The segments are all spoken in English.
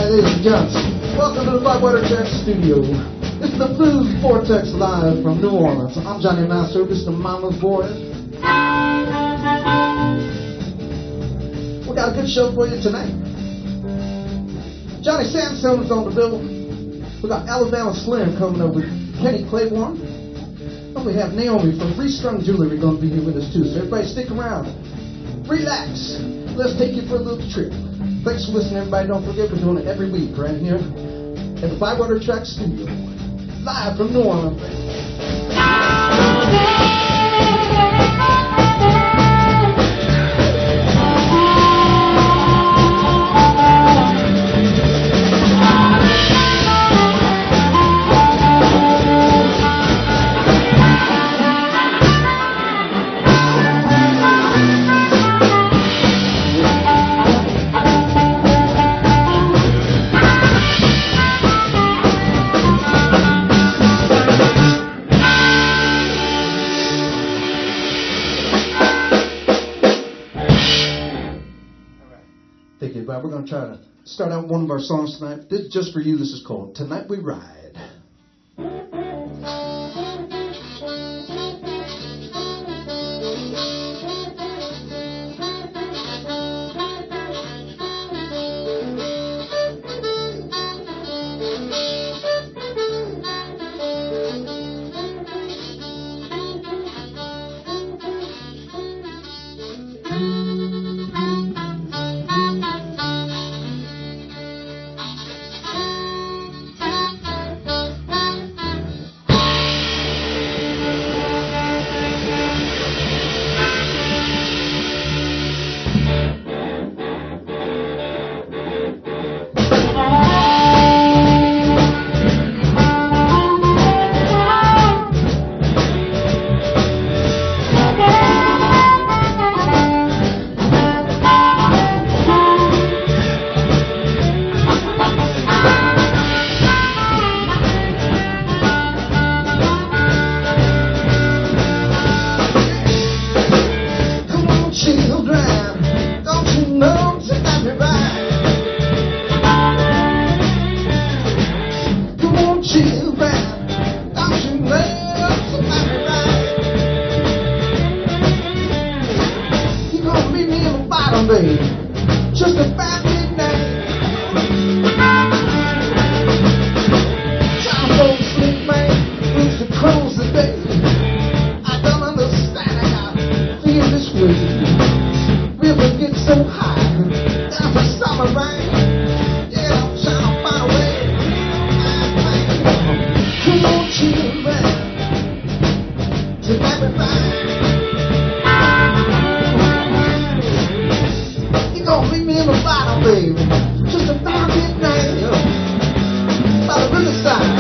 right, ladies and gents, welcome to the Bywater Tracks studio. This is the Blues Vortex live from New Orleans. I'm Johnny MAstro, this is the Mama's Boy. We got a good show for you tonight. Johnny Sansone's on the bill. We got Alabama Slim coming up with Kenny Claiborne. And we have Naomi from Restrung Jewelry going to be here with us too. So everybody stick around. Relax. Let's take you for a little trip. Thanks for listening, everybody. Don't forget, we're doing it every week right here at the Bywater Tracks studio. Live from New Orleans. We're going to try to start out one of our songs tonight. This is just for you. This is called Tonight We Ride. Just a bad midnight. Time goes sleep, man. Lose the clothes today. I don't understand how I feel this way. River gets so high. Down for summer rain. Yeah, I'm trying to find a way. Come on, children. Tonight we find. Meet me in the bottom, baby. Just about midnight by the riverside.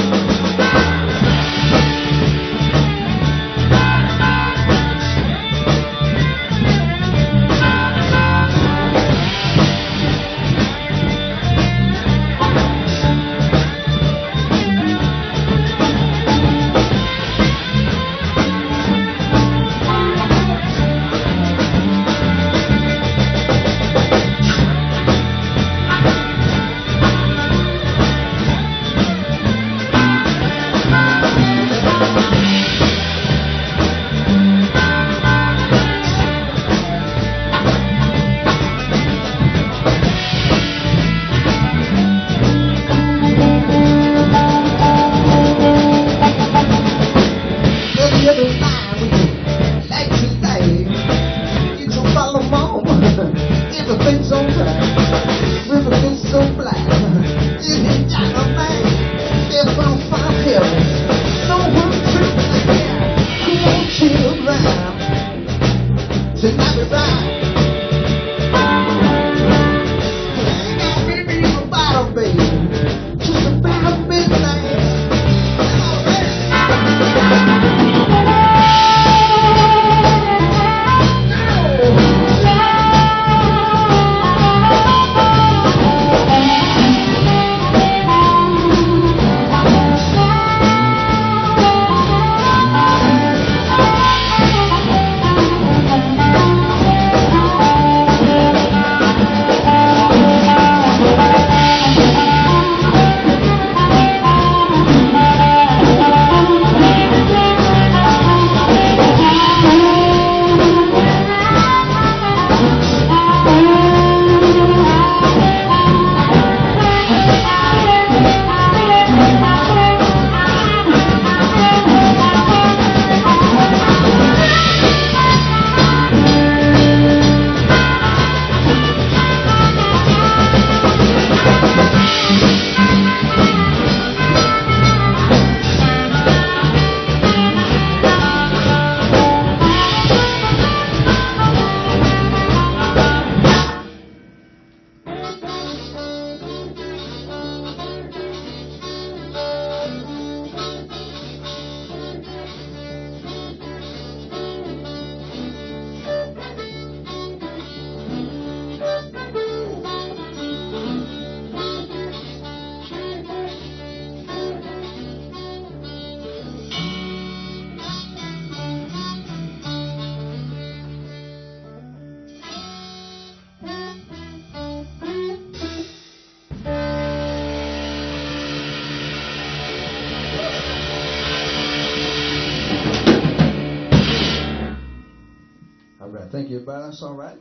right, thank you, everybody. That's all right.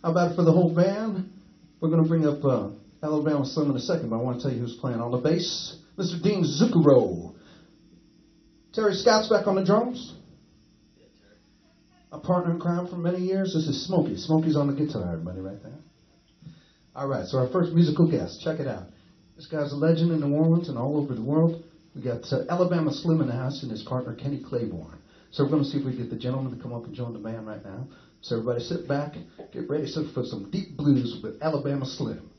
How about it for the whole band? We're going to bring up Alabama Slim in a second, but I want to tell you who's playing on the bass. Mr. Dean Zucchero. Terry Scott's back on the drums. A partner in crime for many years. This is Smokey. Smokey's on the guitar, everybody, right there. All right, so our first musical guest. Check it out. This guy's a legend in New Orleans and all over the world. We got Alabama Slim in the house and his partner, Kenny Claiborne. So we're going to see if we can get the gentleman to come up and join the band right now. So everybody sit back, get ready for some deep blues with Alabama Slim.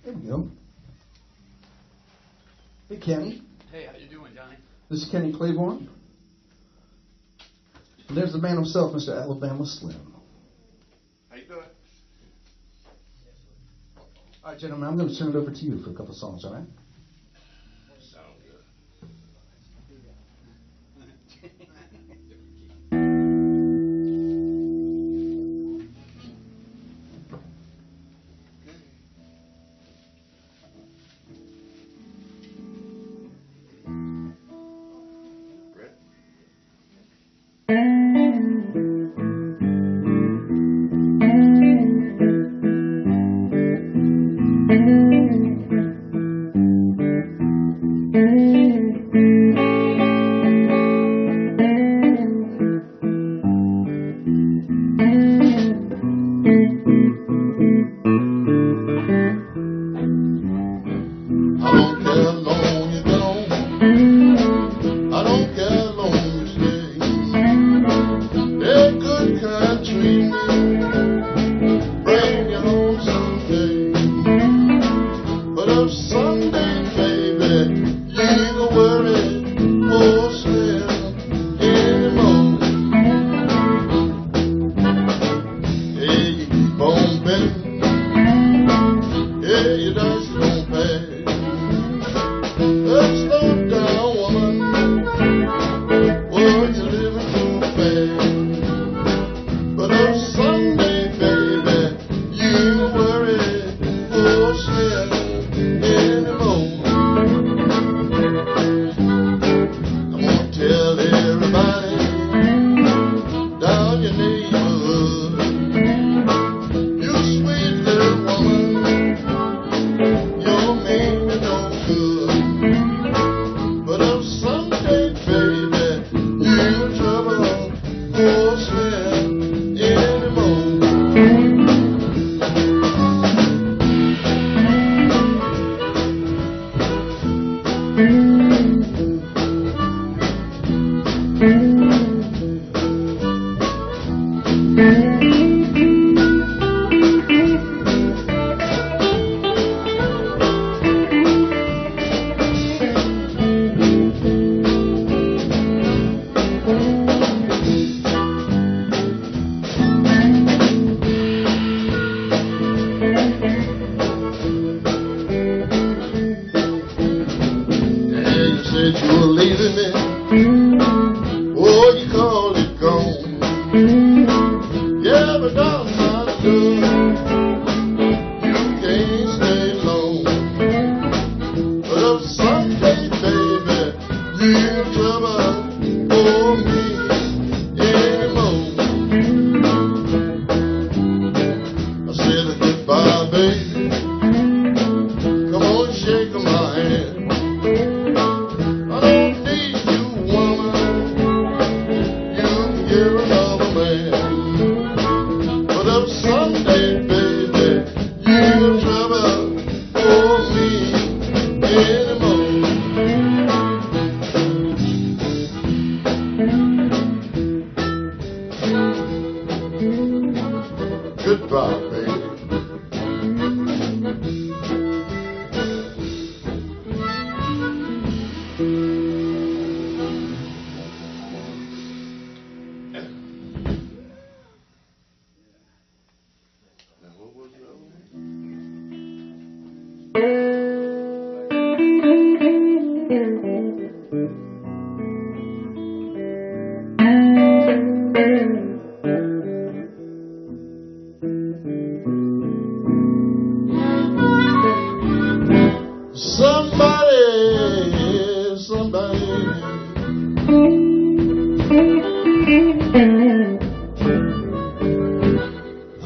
There we go. Hey, Kenny. Hey, how you doing, Johnny? This is Kenny Claiborne. And there's the man himself, Mr. Alabama Slim. How you doing? All right, gentlemen, I'm going to turn it over to you for a couple of songs, all right? Sound good.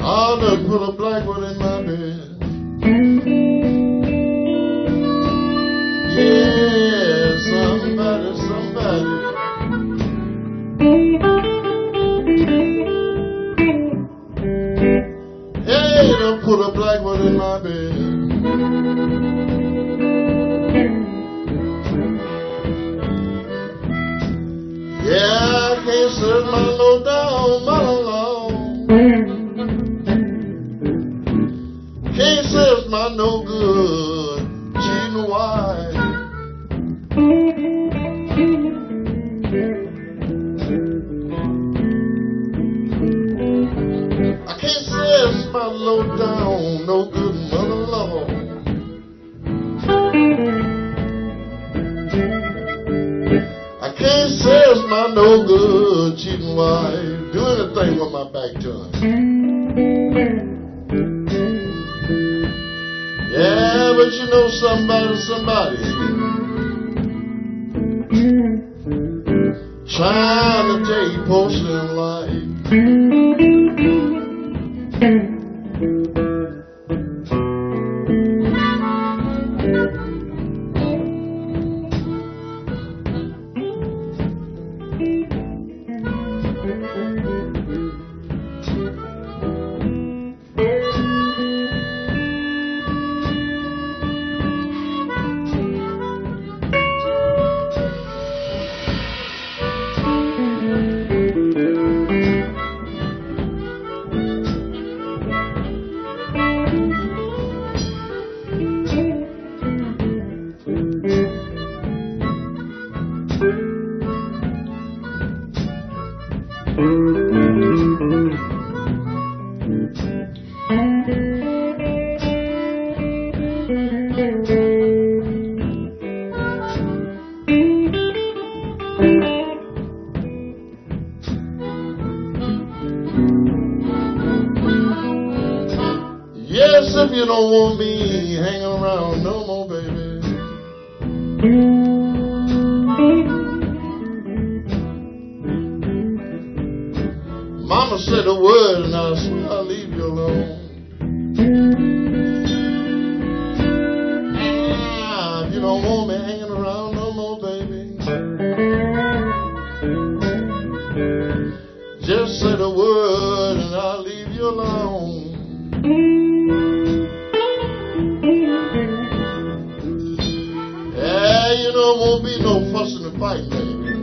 I'll just put a black one in my bed. Yeah, somebody. Hey, don't put a black one in my bed. Yeah, I can't serve my low down mother-in-law. Can't serve my no good cheating wife. I can't serve my low down no good mother-in-law. I can't serve my no good cheating wife. Do anything with my back turned. Yeah, but you know somebody trying to take porcelain life. Yes, if you don't want me hanging around no more, baby. Mama said a word and I swear I'll leave you alone. Ah, if you don't want me hanging around no more, baby, just say the word and I'll leave you alone. Yeah, you know, won't be no fussing and fighting, baby.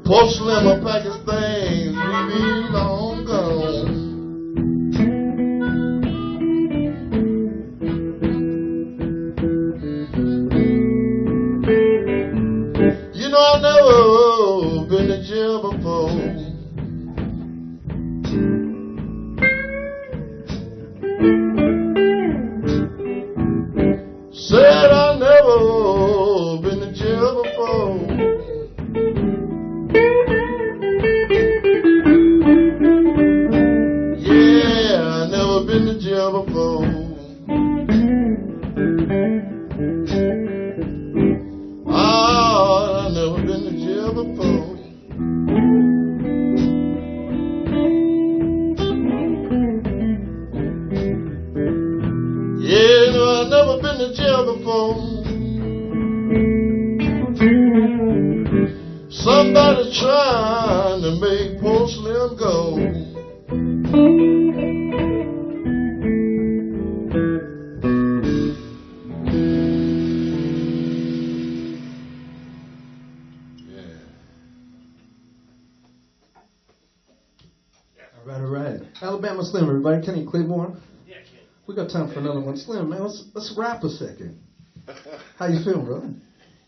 Porcelain, my package things, we be long gone. You know, I've never been to jail before. Said I've never been to jail before. Yeah, I've never been to jail before. Oh, I've never been to jail before. Yeah, no, I've never been to jail before. Somebody trying to make porcelain go. All right. Alabama Slim, everybody. Kenny Claiborne. Yeah, kid. We got time for another one. Slim, man, let's rap a second. How you feeling, brother?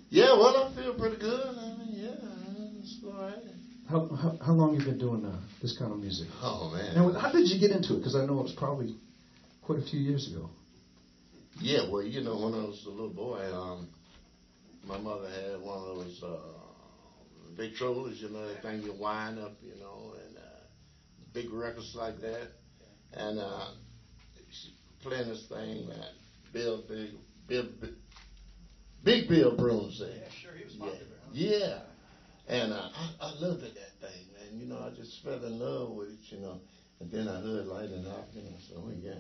Yeah, well, I feel pretty good. I mean, yeah, it's all right. How long you been doing this kind of music? Oh, man. Now, how did you get into it? Because I know it was probably quite a few years ago. Yeah, well, you know, when I was a little boy, my mother had one of those big trollers, you know, that thing you wind up, you know, and big records like that. And she playing this thing that Bill big bill broomstick. Yeah, sure, he was popular. Huh? Yeah. And I loved that thing, man. You know, I just fell in love with it, you know. And then I heard Lightning Hopkins, and I said, oh, yeah.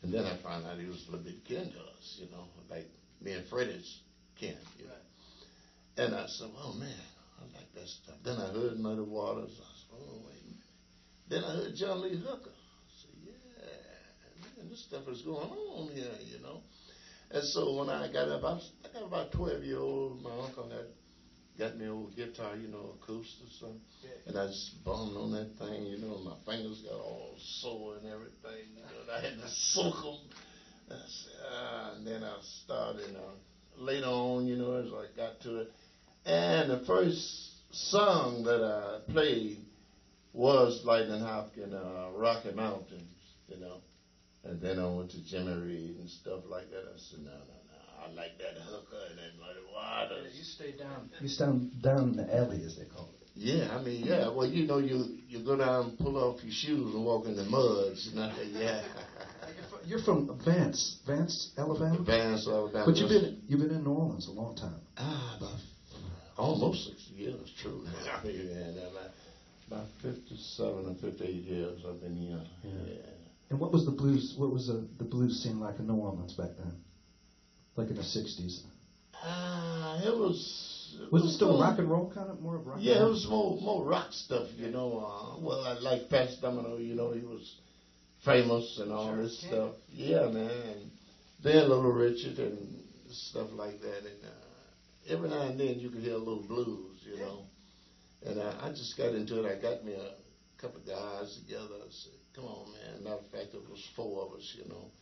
And then I found out he was a little bit kin to us, you know, like me and Freddie's kin, you know. Right. And I said, oh, man, I like that stuff. Then I heard Muddy Waters. I said, oh, wait a minute. Then I heard John Lee Hooker. I said, yeah, man, this stuff is going on here, you know. And so when I got up, I got about 12-year-old. My uncle had got me an old guitar, you know, acoustic or something. Yeah. And I just bummed on that thing, you know, my fingers got all sore and everything, you know, and I had to soak them. And I said, and then I started, later on, you know, as I got to it. And the first song that I played was Lightning Hopkins, Rocky Mountains, you know. And then I went to Jimmy Reed and stuff like that. I said, no, I like that hooker and that Muddy Waters. Yeah, you stay down. You stand down in the alley, as they call it. Yeah, I mean, yeah. Well, you know, you go down and pull off your shoes and walk in the muds. You know, yeah. You're from Vance, Alabama. Vance, Alabama. But you've been in New Orleans a long time. About almost 60 years, true. I mean, about 57 or 58 years I've been here. Yeah. And what was the blues? What was the blues scene like in New Orleans back then? Like in the 60s? It was. Was it still rock and roll, kind of more of rock? Yeah, it was more rock stuff, you know. Well, I like Pat Domino, you know, he was famous and all this stuff. Yeah, man. And then Little Richard and stuff like that. And every now and then you could hear a little blues, you know. And I just got into it. I got me a couple of guys together. I said, come on, man. Matter of fact, it was 4 of us, you know.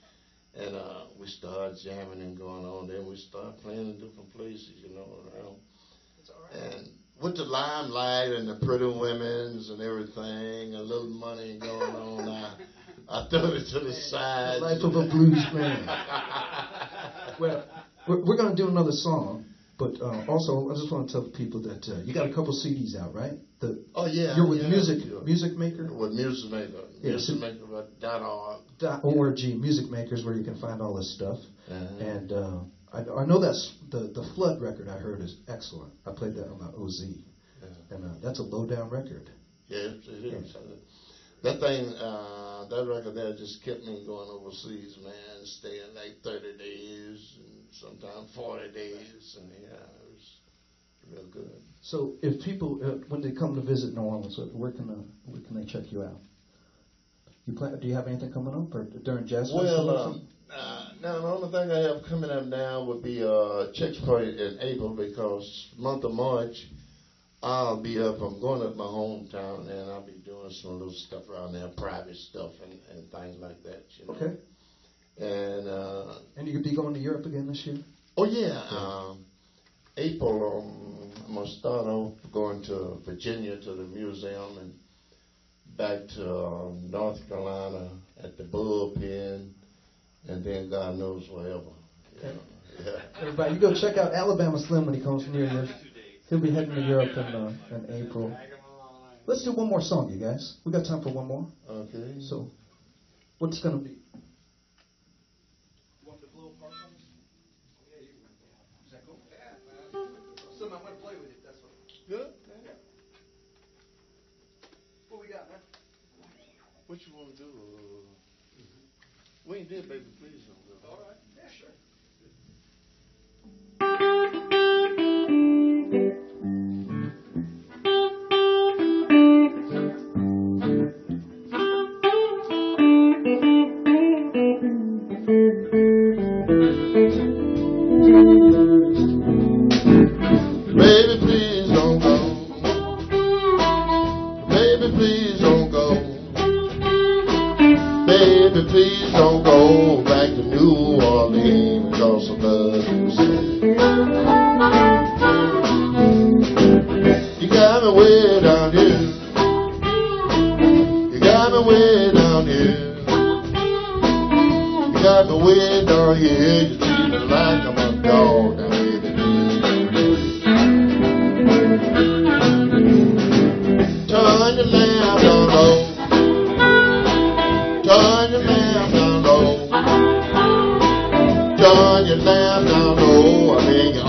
And we started jamming and going on. Then we started playing in different places, you know, around. That's all right. And with the limelight and the pretty women's and everything, a little money going on, I threw it to the side. The life of a blues man. Well, we're going to do another song. But also, I just want to tell people that you got a couple CDs out, right? Oh, yeah. You're with Music Maker? With Music Maker. Yeah, .org. Music Makers, where you can find all this stuff. Uh-huh. And I know that's the Flood record I heard is excellent. I played that on my OZ. Yeah. And that's a low-down record. Yes, it is. Yeah. That thing, that record there just kept me going overseas, man, staying like 30 days and sometimes 40 days, and yeah, it was real good. So if people, when they come to visit New Orleans, where can they check you out? Do you have anything coming up or during Jazz Festival? Well, now the only thing I have coming up now would be church party in April, because month of March, I'll be up. I'm going up my hometown, and I'll be doing some little stuff around there, private stuff and things like that. You know? Okay. And you'll be going to Europe again this year? Oh yeah. April, I'm gonna start off going to Virginia to the museum and back to North Carolina at the bullpen, and then God knows wherever. Okay. Yeah. Everybody, you go check out Alabama Slim when he comes near you. He'll be heading to Europe in April. Let's do one more song, you guys. We got time for one more. Okay. So, what's it gonna be? You want me to blow apart on this? Yeah, you can. Is that cool? Yeah. Something I'm gonna play with it. That's what. Good. Yeah. What we got, man? What you want to do? We ain't did, baby, please. All right. Yeah, sure. Baby, please don't go. Baby, please don't go. Baby, please don't go back to New Orleans because of the you got me way down here. You got me way down here. You got me way down here. You treat me like I'm a dog down here. Turn your lamp down low. Turn your lamp down low. Turn your lamp down low. I beg you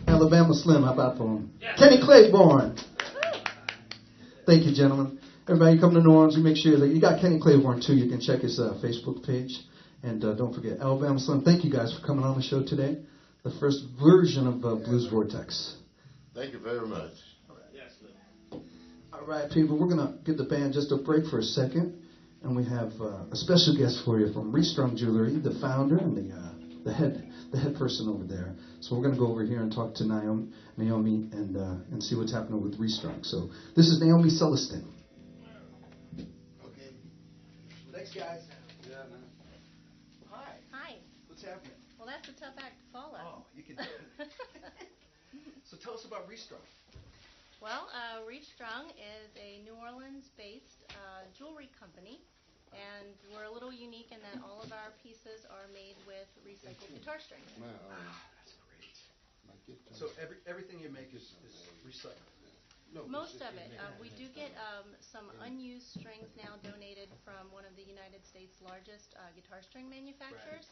Alabama Slim, how about for him? Kenny Claiborne. Thank you, gentlemen. Everybody, you come to New Orleans, you make sure that you got Kenny Claiborne, too. You can check his Facebook page. And don't forget, Alabama Slim, thank you guys for coming on the show today. The first version of Blues Vortex. Thank you very much. All right, people, we're going to give the band just a break for a second. And we have a special guest for you from Restrung Jewelry, the founder and the head person over there. So we're going to go over here and talk to Naomi and see what's happening with Restrung. So this is Naomi Clestin. Okay. Thanks, guys. Yeah, man. Hi. Hi. What's happening? Well, that's a tough act to follow. Oh, you can do it. So tell us about Restrung. Well, Restrung is a New Orleans-based jewelry company, and we're a little unique in that all of our pieces are made with recycled guitar strings. That's great. So everything you make is recycled? Most of it. We do get some unused strings now donated from one of the United States' largest guitar string manufacturers.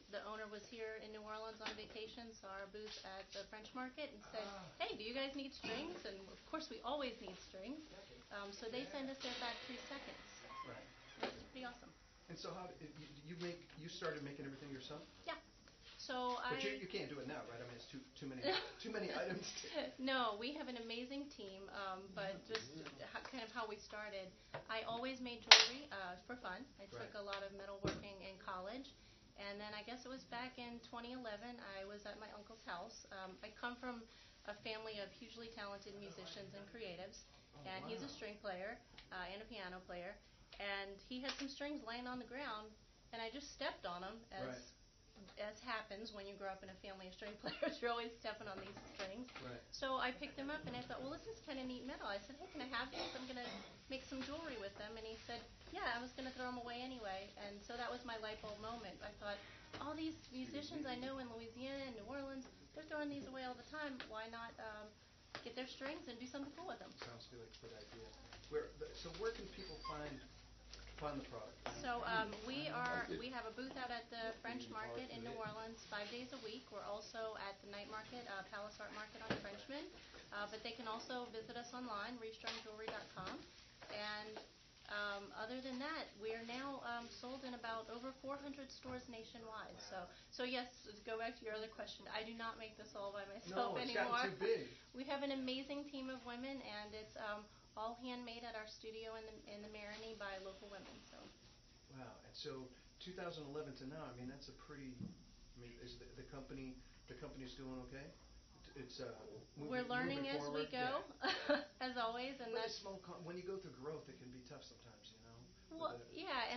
The owner was here in New Orleans on vacation, saw our booth at the French Market, and said, hey, do you guys need strings? And, of course, we always need strings. So they send us their factory seconds. Right. It's pretty awesome. And so how you started making everything yourself? Yeah. So But you can't do it now, right? I mean, it's too many items. No, we have an amazing team, but just kind of how we started. I always made jewelry for fun. I took a lot of metalworking in college. And then I guess it was back in 2011, I was at my uncle's house. I come from a family of hugely talented musicians and creatives, and he's a string player and a piano player. And he had some strings laying on the ground, and I just stepped on them, as happens when you grow up in a family of string players. You're always stepping on these strings. Right. So I picked them up, and I thought, well, this is kind of neat metal. I said, hey, can I have these? I'm going to make some jewelry with them. And he said, yeah, I was going to throw them away anyway. And so that was my light bulb moment. I thought, all these musicians I know in Louisiana and New Orleans, they're throwing these away all the time. Why not get their strings and do something cool with them? Sounds like a good idea. So where can people find the product? So we have a booth out at the French Market in New Orleans 5 days a week. We're also at the night market, Palace Art Market on Frenchman. But they can also visit us online, restrungjewelry.com. And other than that, we are now sold in about over 400 stores nationwide. So yes, to go back to your other question, I do not make this all by myself anymore. Gotten too big. We have an amazing team of women, and it's all handmade at our studio in the Marigny by local women. So. Wow. And so 2011 to now, I mean, that's a pretty. I mean, is the company's doing okay? It's we're learning as we go. Yeah.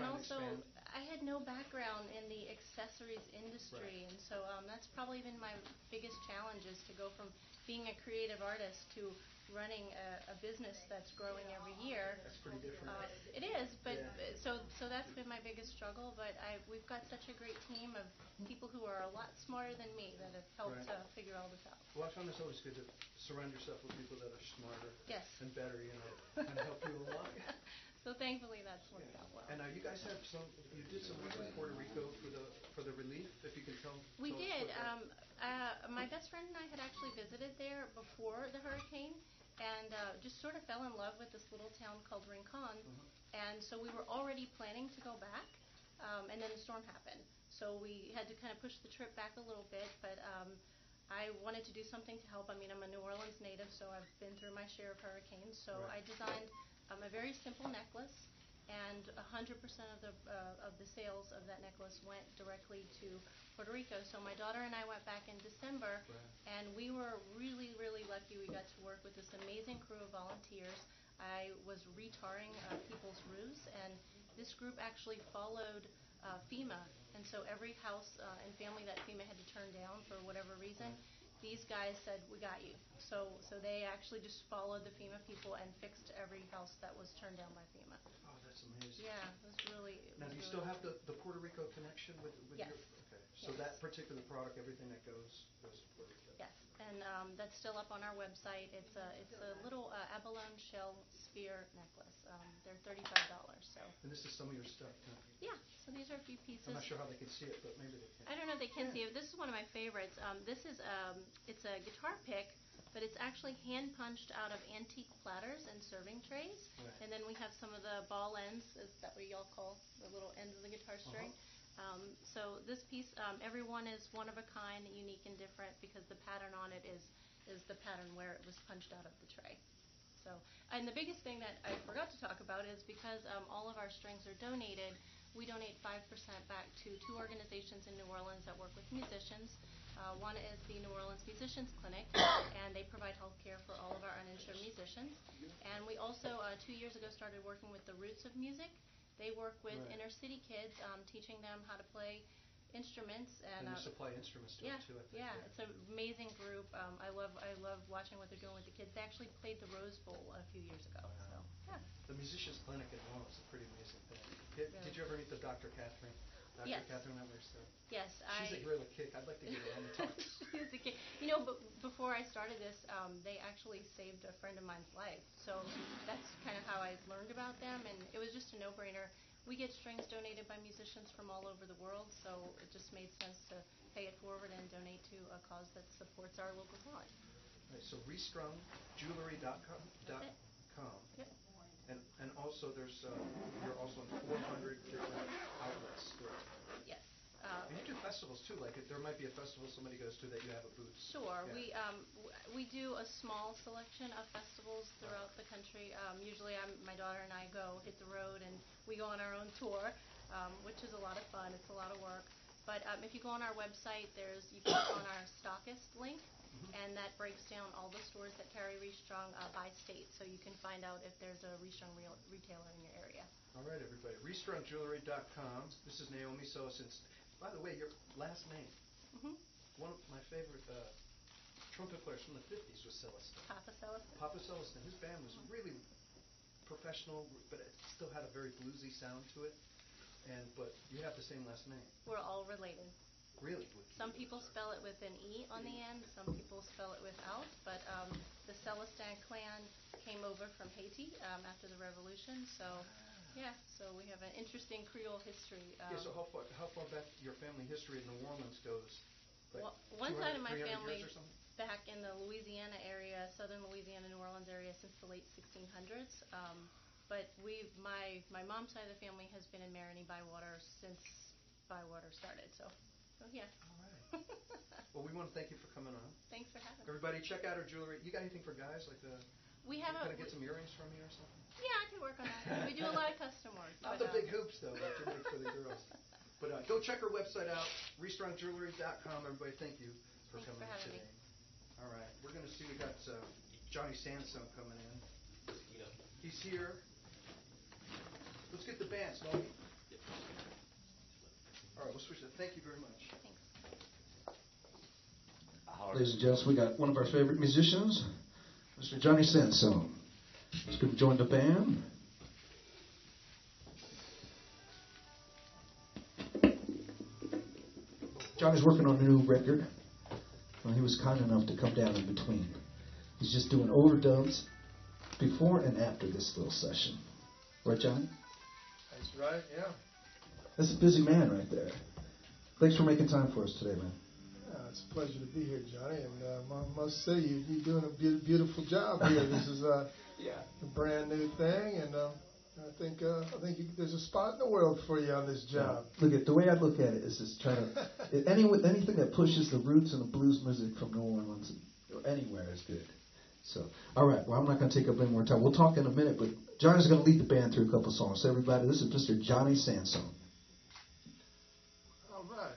and trying to also, expand. I had no background in the accessories industry, and so that's probably been my biggest challenge is to go from being a creative artist to running a business that's growing every year. That's pretty different. It is, but Yeah. so that's been my biggest struggle. But we've got such a great team of people who are a lot smarter than me that have helped Right. Figure all this out. Well, I found it's always good to surround yourself with people that are smarter Yes. and better, you know, and help you along. So thankfully that's worked out well. And you guys have you did some work in Puerto Rico for the relief, if you can tell. We tell us did. what that- My best friend and I had actually visited there before the hurricane, and just sort of fell in love with this little town called Rincon. And so we were already planning to go back, and then the storm happened. So we had to kind of push the trip back a little bit, but I wanted to do something to help. I mean, I'm a New Orleans native, so I've been through my share of hurricanes. So Right. I designed a very simple necklace, and 100% of the sales of that necklace went directly to Puerto Rico. So my daughter and I went back in December, and we were really, really lucky. We got to work with this amazing crew of volunteers. I was retarring people's roofs, and this group actually followed FEMA. And so every house and family that FEMA had to turn down for whatever reason, these guys said, "We got you." So they actually just followed the FEMA people and fixed every house that was turned down by FEMA. Oh, that's amazing. Yeah, it was really. Now, do you still have the Puerto Rico connection with Yes. your? Okay. So Yes. that particular product, everything that goes to Puerto Rico. Yes, and that's still up on our website. It's a little abalone shell sphere necklace. They're $35. So. And this is some of your stuff. Huh? Yeah. So these are a few pieces. I'm not sure how they can see it, but maybe they can. I don't know if they can see it. This is one of my favorites. This is it's a guitar pick, but it's actually hand punched out of antique platters and serving trays. Right. And then we have some of the ball ends, is that what y'all call the little ends of the guitar string. So this piece, every one is one of a kind, unique and different, because the pattern on it is the pattern where it was punched out of the tray. So, and the biggest thing that I forgot to talk about is because all of our strings are donated, we donate 5% back to two organizations in New Orleans that work with musicians. One is the New Orleans Musicians Clinic, and they provide health care for all of our uninsured musicians. And we also, 2 years ago, started working with the Roots of Music. They work with inner city kids, teaching them how to play instruments. And you supply instruments to it too, I think. Yeah, it's an amazing group. I love watching what they're doing with the kids. They actually played the Rose Bowl a few years ago. So, yeah. The Musicians Clinic in New Orleans is a pretty amazing thing. Really? Did you ever meet the Dr. Catherine? Dr. Yes. Catherine Edwards? Yes, She's a gorilla kick. I'd like to get her on the talk. She's a kid. You know, but before I started this, they actually saved a friend of mine's life. So that's kind of how I learned about them, and it was just a no-brainer. We get strings donated by musicians from all over the world, so it just made sense to pay it forward and donate to a cause that supports our local talent. Right, so restrungjewelry.com. Yep. And also there's you're also in 400 different outlets. Yes. And you do festivals too. Like if there might be a festival somebody goes to that you have a booth. Sure. Yeah. We do a small selection of festivals throughout the country. Usually, my daughter and I go hit the road, and we go on our own tour, which is a lot of fun. It's a lot of work. But if you go on our website, you click on our stockist link, and that breaks down all the stores that carry Restrung by state, so you can find out if there's a Restrung retailer in your area. All right, everybody. Restrungjewelry.com. This is Naomi. So since, by the way, your last name. One of my favorite trumpet players from the 50s was Clestin. Papa Clestin. Papa Clestin. His band was really professional, but it still had a very bluesy sound to it. But you have the same last name. We're all related. Really? Some people spell it with an E on the end. Some people spell it without. But the Clestin clan came over from Haiti after the Revolution. So, yeah. So we have an interesting Creole history. So how far back your family history in New Orleans goes? Like one side of my 300 family years or something? back in the Louisiana area, southern Louisiana, New Orleans area, since the late 1600s. But my mom's side of the family has been in Marigny, Bywater since Bywater started. So yeah. All right. Well, we want to thank you for coming on. Thanks for having me. Everybody, check out her jewelry. You got anything for guys? Like we have can I get some earrings from you or something? Yeah, I can work on that. We do a lot of custom work. Not the big hoops though, like you make for the girls. But go check her website out, restrungjewelry.com. Everybody, thank you for Thanks coming for having today. me. All right, we're going to see. We got Johnny Sansone coming in. He's here. Let's get the band, Naomi. Yep. All right, we'll switch that. Thank you very much. Ladies and gents, we got one of our favorite musicians, Mr. Johnny Sansone. He's going to join the band. Johnny's working on a new record. Well, he was kind enough to come down in between. He's just doing overdubs before and after this little session. Right, Johnny? That's right, yeah. That's a busy man right there. Thanks for making time for us today, man. It's a pleasure to be here, Johnny, and I must say you're doing a beautiful job here. This is a brand new thing, and I think there's a spot in the world for you on this job. Look at the way I look at it is just trying to anything that pushes the roots and the blues music from New Orleans or anywhere is good. So, all right. Well, I'm not going to take up any more time. We'll talk in a minute, but Johnny's going to lead the band through a couple songs. So, everybody, this is Mr. Johnny Sansone. All right.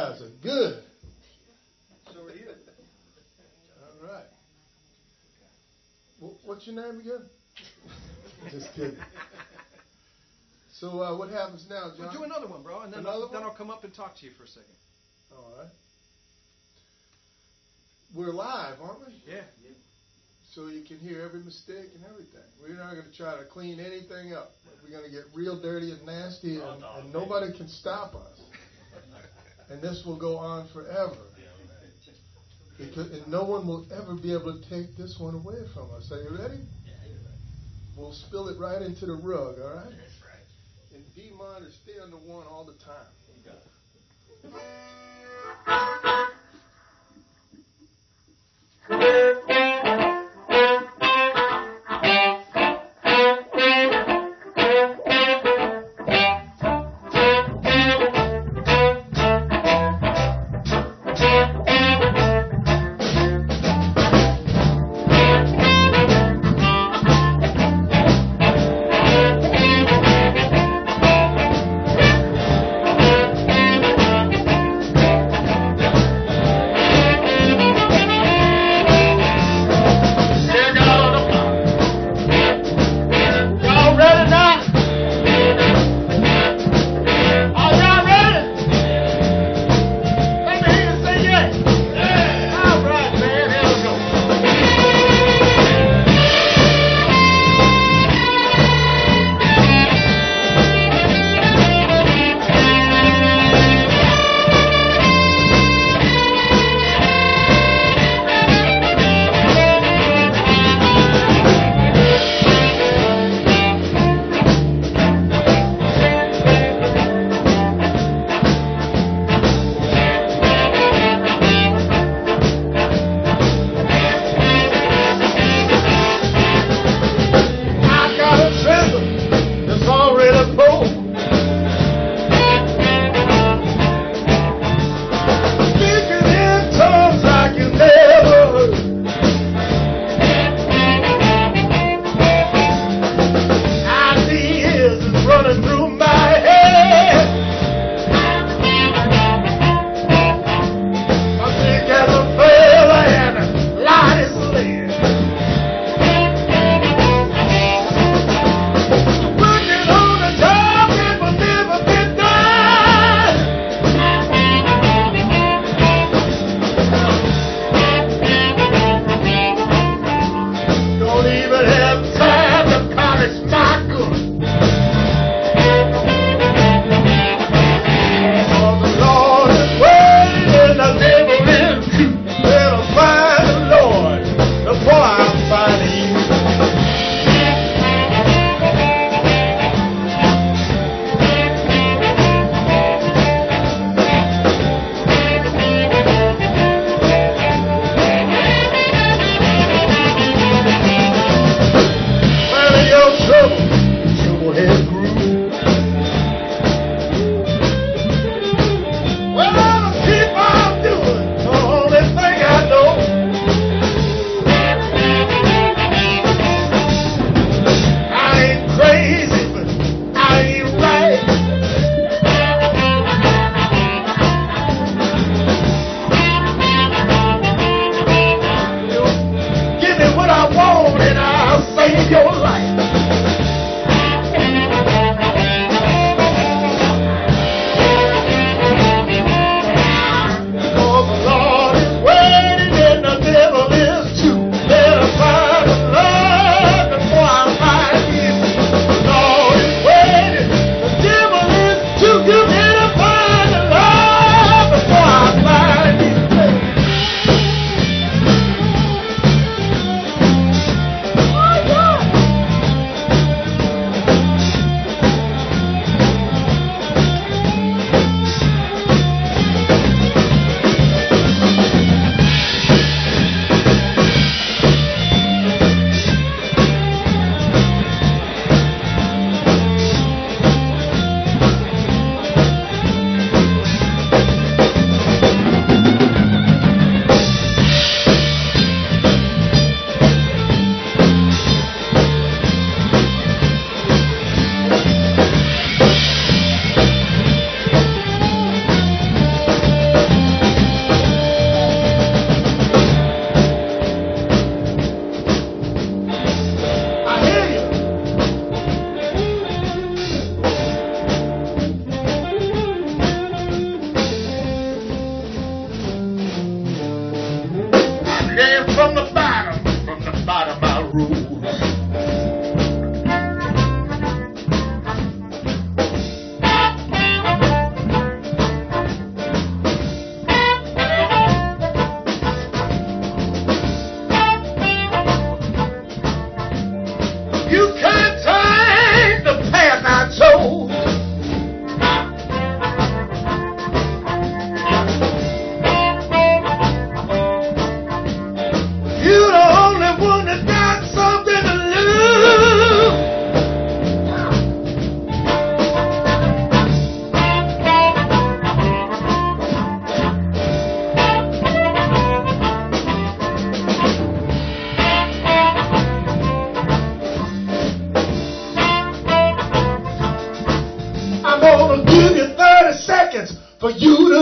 guys are good. So are you. All right. What's your name again? Just kidding. So what happens now, John? We'll do another one, bro, and then I'll come up and talk to you for a second. All right. We're live, aren't we? Yeah. So you can hear every mistake and everything. We're not going to try to clean anything up. We're going to get real dirty and nasty, and nobody can stop us. And this will go on forever. And no one will ever be able to take this one away from us. Are you ready? We'll spill it right into the rug, all right? That's right. And D minor, stay on the one all the time. You got it.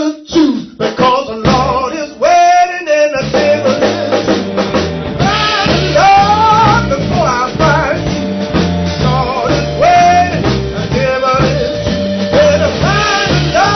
the truth, because the Lord is waiting and the devil is find the Lord before I find you. Lord is waiting, the devil is better find the Lord.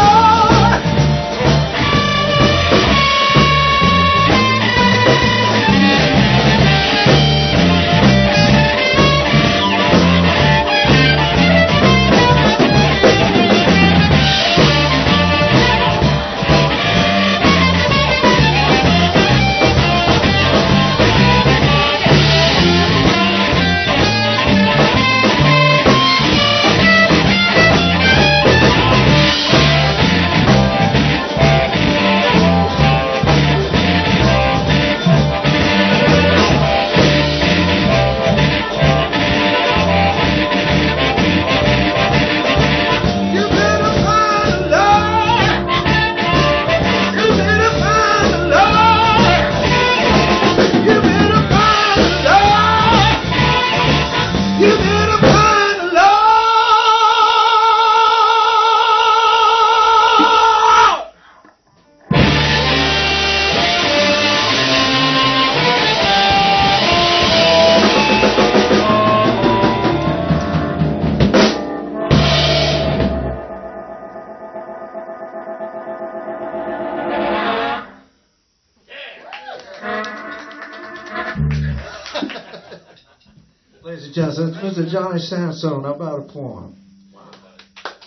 Ladies and gentlemen, Mr. Johnny Sansone, about a poem.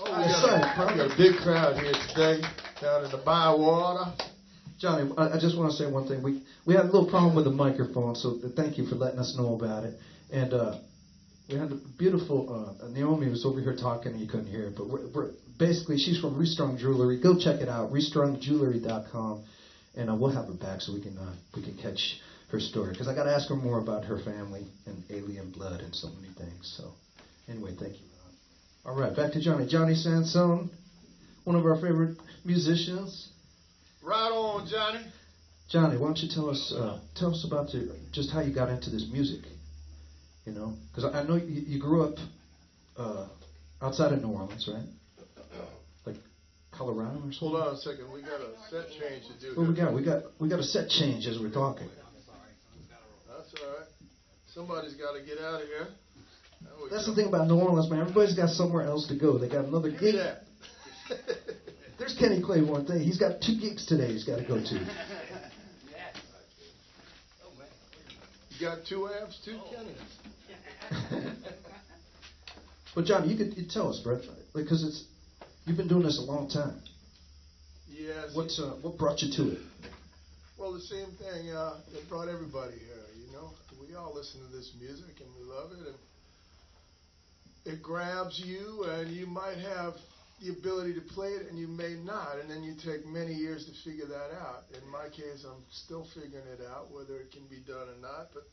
We got a big crowd here today down in the Bywater. Johnny, I just want to say one thing. We had a little problem with the microphone, so thank you for letting us know about it. And we had a beautiful Naomi was over here talking and you couldn't hear it, but we're basically she's from Restrung Jewelry. Go check it out, restrungjewelry.com, and we'll have her back so we can catch her story, because I got to ask her more about her family and alien blood and so many things. So anyway, thank you. All right, back to Johnny. Johnny Sansone, one of our favorite musicians. Right on, Johnny. Johnny, why don't you tell us about just how you got into this music? You know, because I know you grew up outside of New Orleans, right? Like Colorado or something. Hold on a second. We got a set change to do. What we got a set change as we're talking. That's all right. Somebody's got to get out of here. That's the thing about New Orleans, man. Everybody's got somewhere else to go. They got another gig. There's Kenny Claiborne. He's got 2 gigs today he's got to go to. You got 2 amps, 2 Kennys. But Johnny, you tell us, Brett, because you've been doing this a long time. Yes. What brought you to it? Well, the same thing that brought everybody here. You know, we all listen to this music and we love it, and it grabs you, and you might have the ability to play it, and you may not, and then you take many years to figure that out. In my case, I'm still figuring it out, whether it can be done or not, but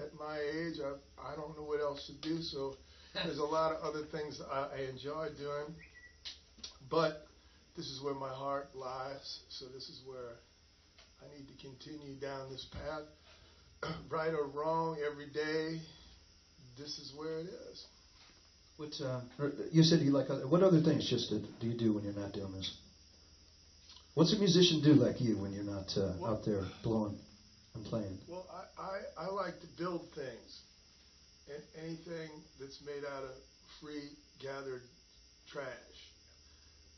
at my age, I don't know what else to do, so there's a lot of other things I enjoy doing, but this is where my heart lies, so this is where I need to continue down this path. Right or wrong, every day, this is where it is. You said you like what other things do you do when you're not doing this? What's a musician do like you when you're not out there blowing and playing? Well, I like to build things. Anything that's made out of free gathered trash.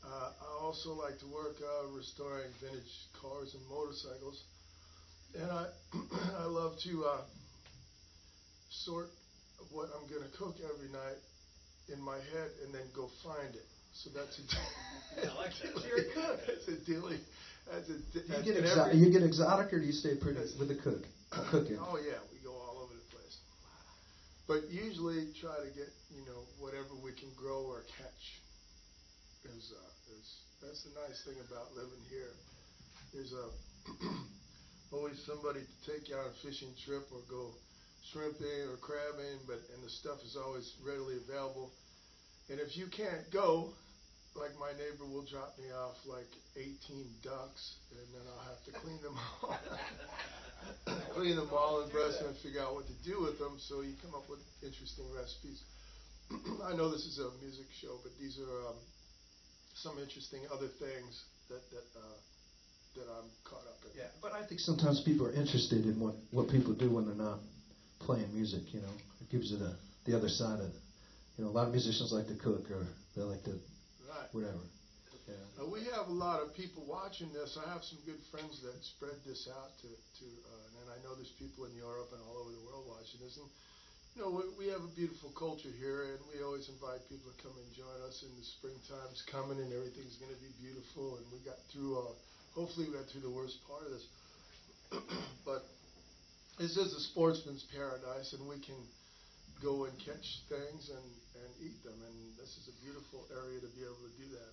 I also like to work restoring vintage cars and motorcycles. And I love to sort what I'm going to cook every night in my head and then go find it. So that's a I like that. So you're a cook. That's a daily. You get exotic, or do you stay pretty with the cooking? Oh yeah, we go all over the place. But usually try to get whatever we can grow or catch. That's the nice thing about living here. There's always somebody to take you on a fishing trip or go shrimping or crabbing, and the stuff is always readily available. And if you can't go, like my neighbor will drop me off like 18 ducks, and then I'll have to clean them all. Clean them all and brush them and figure out what to do with them, so you come up with interesting recipes. I know this is a music show, but these are some interesting other things that I'm caught up in. Yeah, but I think sometimes people are interested in what people do when they're not playing music. You know, it gives you the other side of it. You know, a lot of musicians like to cook or they like to whatever. Yeah. We have a lot of people watching this. I have some good friends that spread this out to and I know there's people in Europe and all over the world watching this. And you know, we have a beautiful culture here, and we always invite people to come and join us. And the springtime's coming, and everything's going to be beautiful. And we got through. Hopefully, we got through the worst part of this. But this is a sportsman's paradise, and we can go and catch things and eat them. And this is a beautiful area to be able to do that.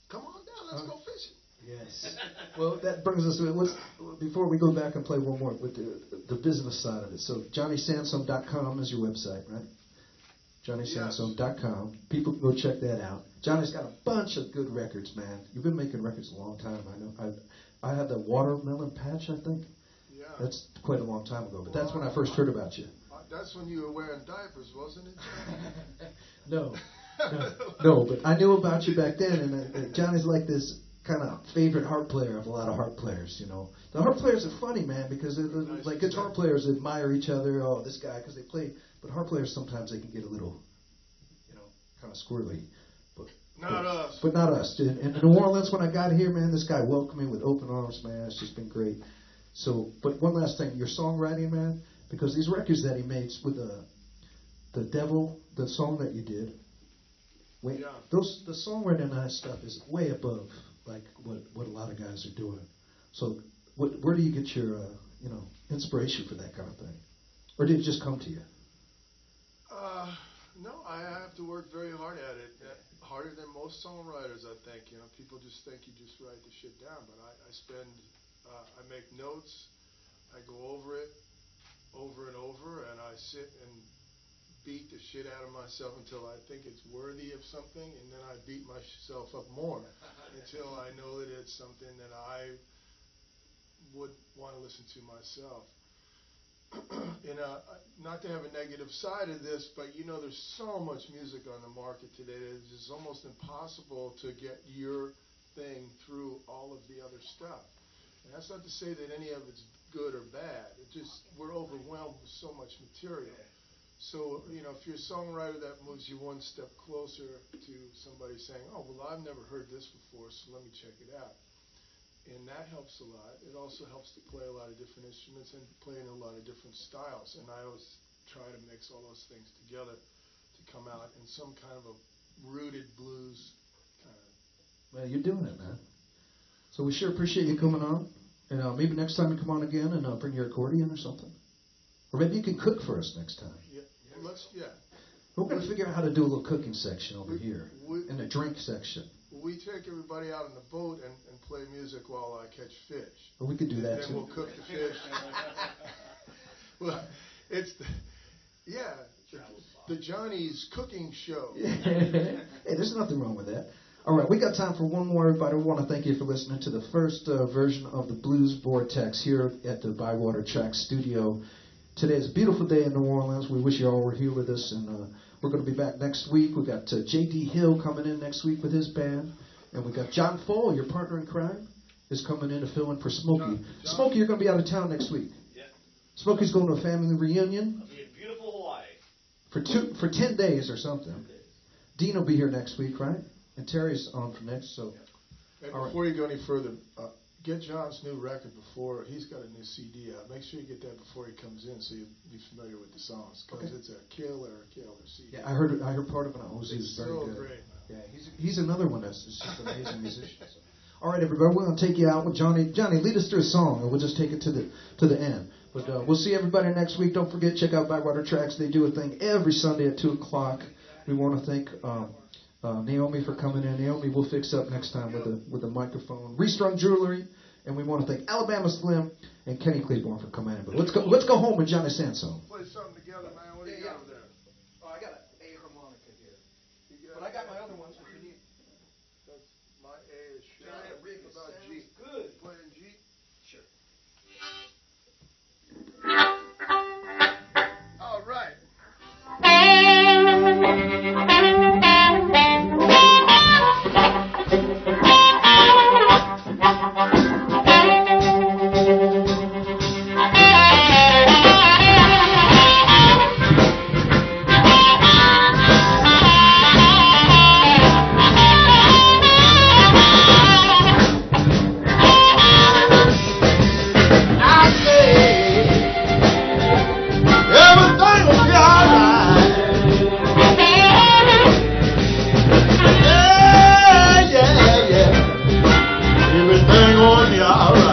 Come on down, let's go fishing. Yes. Well, that brings us to before we go back and play one more with the business side of it. So JohnnySansone.com is your website, right? JohnnySansone.com. People can go check that out. Johnny's got a bunch of good records, man. You've been making records a long time. I know. I had the Watermelon Patch, I think. Yeah. That's quite a long time ago, but that's when I first heard about you. That's when you were wearing diapers, wasn't it? No, but I knew about you back then, and Johnny's like this kind of favorite harp player of a lot of harp players, you know. The harp players are funny, man, because they're like guitar players admire each other. Oh, this guy, because they play. But harp players sometimes they can get a little, you know, kind of squirrely. But not us. In New Orleans, when I got here, man, this guy welcomed me with open arms, man. It's just been great. So, but one last thing, your songwriting, man, because these records that he made with the Devil, the song that you did. The songwriting and that stuff is way above like what a lot of guys are doing. So where do you get your inspiration for that kind of thing, or did it just come to you? No, I have to work very hard at it. Harder than most songwriters, I think. You know, people just think you just write the shit down, but I make notes, I go over it over and over, and I sit and beat the shit out of myself until I think it's worthy of something, and then I beat myself up more until I know that it's something that I would want to listen to myself. Not to have a negative side of this, but you know, there's so much music on the market today that it's almost impossible to get your thing through all of the other stuff. And that's not to say that any of it's good or bad. It just, we're overwhelmed with so much material. So, you know, if you're a songwriter, that moves you one step closer to somebody saying, oh, well, I've never heard this before, so let me check it out. And that helps a lot. It also helps to play a lot of different instruments and play in a lot of different styles. And I always try to mix all those things together to come out in some kind of a rooted blues kind of. Well, you're doing it, man. So we sure appreciate you coming on. And maybe next time you come on again and bring your accordion or something. Or maybe you can cook for us next time. We're going to figure out how to do a little cooking section over here and a drink section. We take everybody out on the boat and play music while I catch fish. Well, we could do that, too. Then we'll cook the fish. Well, it's the Johnny's cooking show. Hey, there's nothing wrong with that. All right, we got time for one more, everybody. We want to thank you for listening to the first version of the Blues Vortex here at the Bywater Tracks studio. Today is a beautiful day in New Orleans. We wish you all were here with us, and we're going to be back next week. We've got J.D. Hill coming in next week with his band, and we've got John Fole, your partner in crime, is coming in to fill in for Smokey. Smokey, you're going to be out of town next week. Yeah. Smokey's going to a family reunion. I'll be in beautiful Hawaii. For 10 days or something. 10 days. Dean will be here next week, right? And Terry's on for next, so. And before you go any further, get John's new record before he's got a new CD out. Make sure you get that before he comes in, so you'll be familiar with the songs, because it's a killer CD. Yeah, I heard part of it on OZ. It's very so good. Great. Yeah, he's another one that's just an amazing musician. So. All right, everybody, we're going to take you out with Johnny. Johnny, lead us through a song, and we'll just take it to the end. But we'll see everybody next week. Don't forget, check out Bywater Tracks. They do a thing every Sunday at 2 o'clock. We want to thank Naomi for coming in. Naomi will fix up next time with a microphone. Restrung Jewelry. And we want to thank Alabama Slim and Kenny Claiborne for coming in. But let's go home with Johnny Sansone. Play something together, man. What do you got over there? Oh, I got an A harmonica here. But I got my other ones if you need. That's my A is shit. Giant rig about sounds G. Good. Playing G? Sure. All right. me alright.